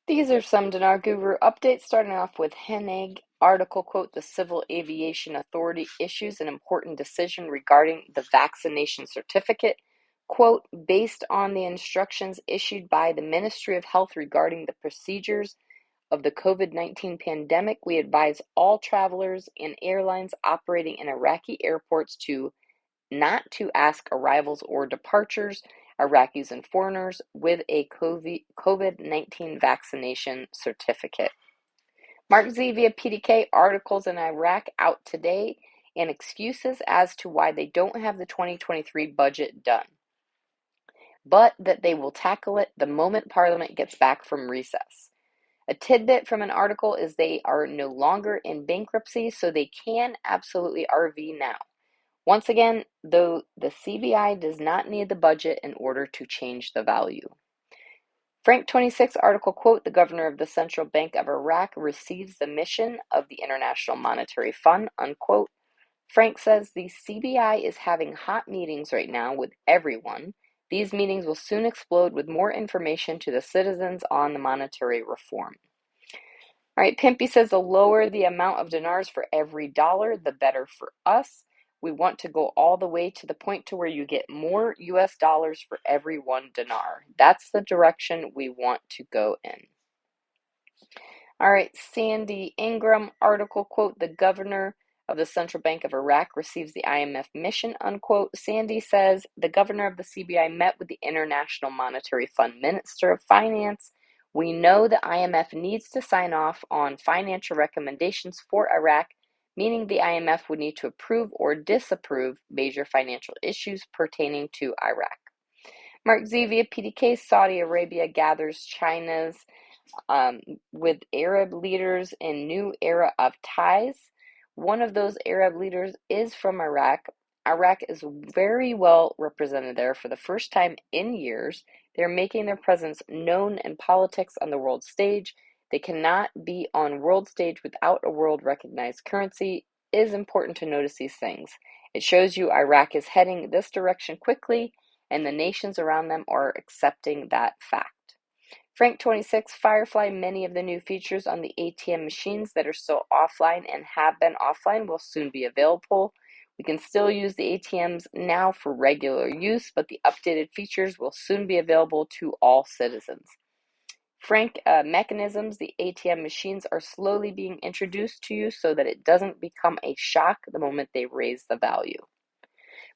These are some Dinar Guru updates, starting off with Hennig article, quote, the Civil Aviation Authority issues an important decision regarding the vaccination certificate. Quote, based on the instructions issued by the Ministry of Health regarding the procedures of the COVID-19 pandemic, we advise all travelers and airlines operating in Iraqi airports not to ask arrivals or departures, Iraqis and foreigners, with a COVID-19 vaccination certificate. Mark Z via PDK, articles in Iraq out today, and excuses as to why they don't have the 2023 budget done, but that they will tackle it the moment Parliament gets back from recess. A tidbit from an article is they are no longer in bankruptcy, so they can absolutely RV now. Once again, though, the CBI does not need the budget in order to change the value. Frank 26 article, quote, the governor of the Central Bank of Iraq receives the mission of the International Monetary Fund, unquote. Frank says the CBI is having hot meetings right now with everyone. These meetings will soon explode with more information to the citizens on the monetary reform. All right, Pimpy says the lower the amount of dinars for every dollar, the better for us. We want to go all the way to the point to where you get more US dollars for every 1 dinar. That's the direction we want to go in. All right, Sandy Ingram article, quote, the governor of the Central Bank of Iraq receives the IMF mission, unquote. Sandy says the governor of the CBI met with the International Monetary Fund Minister of Finance. We know the IMF needs to sign off on financial recommendations for Iraq, meaning the IMF would need to approve or disapprove major financial issues pertaining to Iraq. Mark Z via PDK, Saudi Arabia gathers China's with Arab leaders in new era of ties. One of those Arab leaders is from Iraq. Iraq is very well represented there for the first time in years. They're making their presence known in politics on the world stage. They cannot be on world stage without a world recognized currency. It is important to notice these things. It shows you Iraq is heading this direction quickly, and the nations around them are accepting that fact. Frank 26, Firefly, many of the new features on the ATM machines that are still offline and have been offline will soon be available. We can still use the ATMs now for regular use, but the updated features will soon be available to all citizens. Frank, mechanisms, the ATM machines are slowly being introduced to you so that it doesn't become a shock the moment they raise the value.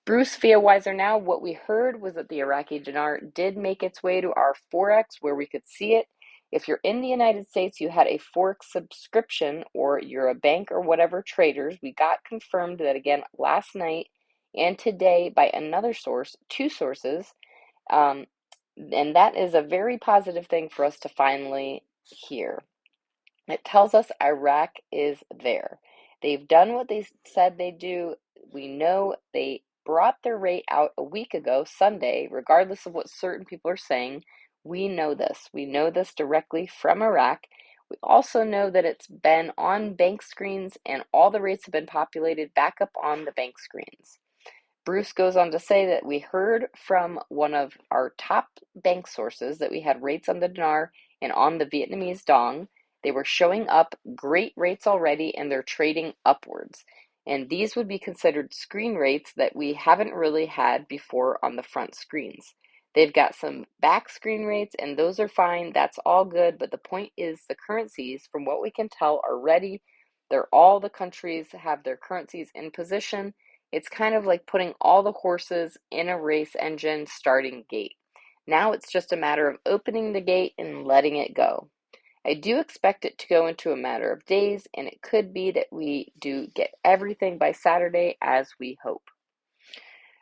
Bruce via Wiser Now, what we heard was that the Iraqi dinar did make its way to our Forex where we could see it. If you're in the United States, you had a Forex subscription, or you're a bank or whatever traders, we got confirmed that again last night and today by another source, 2 sources, and that is a very positive thing for us to finally hear. It tells us Iraq is there. They've done what they said they'd do. We know they brought their rate out a week ago, Sunday, regardless of what certain people are saying. We know this. We know this directly from Iraq. We also know that it's been on bank screens and all the rates have been populated back up on the bank screens. Bruce goes on to say that we heard from one of our top bank sources that we had rates on the dinar and on the Vietnamese dong. They were showing up great rates already and they're trading upwards. And these would be considered screen rates that we haven't really had before on the front screens. They've got some back screen rates and those are fine. That's all good. But the point is the currencies, from what we can tell, are ready. All the countries have their currencies in position. It's kind of like putting all the horses in a race engine starting gate. Now it's just a matter of opening the gate and letting it go. I do expect it to go into a matter of days, and it could be that we do get everything by Saturday as we hope.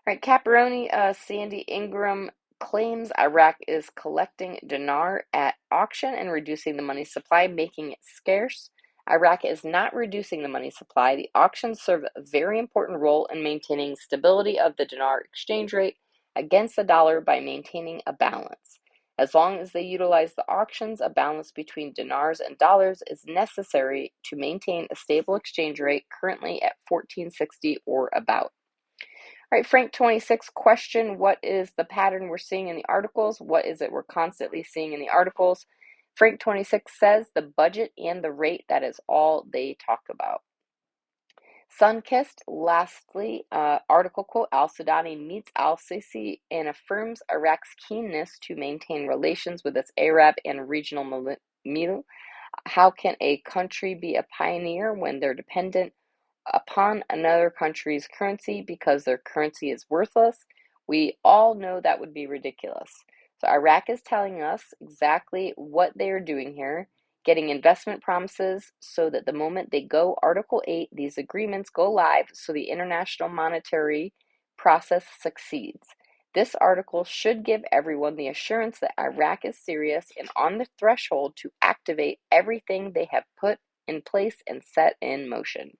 All right, Caparoni, Sandy Ingram claims Iraq is collecting dinar at auction and reducing the money supply, making it scarce. Iraq is not reducing the money supply. The auctions serve a very important role in maintaining stability of the dinar exchange rate against the dollar by maintaining a balance. As long as they utilize the auctions, a balance between dinars and dollars is necessary to maintain a stable exchange rate, currently at 1460 or about. All right, Frank 26 question, what is the pattern we're seeing in the articles? What is it we're constantly seeing in the articles? Frank 26 says the budget and the rate, that is all they talk about. Sunkist, lastly, article quote, al-Sudani meets al-Sisi and affirms Iraq's keenness to maintain relations with its Arab and regional milieu. How can a country be a pioneer when they're dependent upon another country's currency because their currency is worthless? We all know that would be ridiculous. So Iraq is telling us exactly what they are doing here, getting investment promises so that the moment they go Article 8, these agreements go live so the international monetary process succeeds. This article should give everyone the assurance that Iraq is serious and on the threshold to activate everything they have put in place and set in motion.